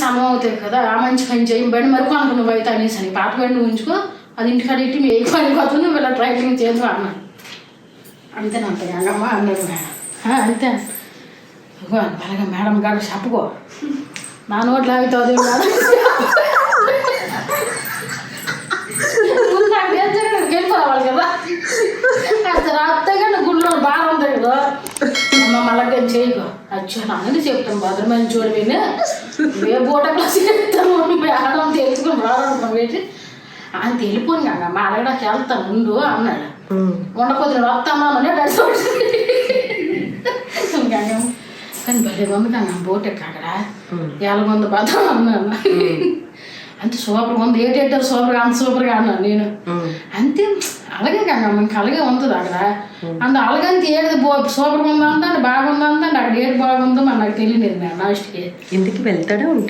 సమం అవుతాయి కదా, ఆ మంచి పని చేయం బండి మరి కొనుక్కు నువ్వు అయితే అనేసి అని పాత బండి ఉంచుకో, అది ఇంటికాడ ఇట్టి మీ ఏ పని పోతుంది నువ్వు ఇలా డ్రైవింగ్ చేద్దు అన్నాను. అంతేనంత గంగమ్మ అన్నాడు. అంతే అలాగే మేడం గారు చెప్పుకో, నా నోట్లో అవుతుంది వెళ్ళిపోవాలి కదా, కాస్త రాత్తగా నా గుళ్ళో బాగా ఉంది కదా అమ్మ మళ్ళీ చేయకు అచ్చా నాన్నని చెప్తాను భద్రమైన చూడ విని ఏ బోట క్లాస్ చెప్తాను మేడం తెలుసుకుని రావడం పెట్టి ఆయన వెళ్ళిపోను గంగమ్మ అడగడానికి వెళ్తాను ముందు అన్నాడు. ఉండకపోతే వస్తామని గంగమ్మ కానీ భలే ఉంది గంగమ్మ బోట్ ఎక్కడ ఎలాగొంది బాధ అన్నాను. అంతే సూపర్గా ఉంది, ఏటేటారు సూపర్గా అంత సూపర్గా అన్నాను నేను. అంతే అలాగే గంగమ్మ ఇంకా అలాగే ఉంటుంది అక్కడ. అంత అలాగంతే ఏది సూపర్గా ఉందా అందండి బాగుందా అందండి, అక్కడ ఏది బాగుందో మరి నాకు తెలియలేదు లాస్ట్కి. ఇంటికి వెళ్తాడే ఉంటాడు.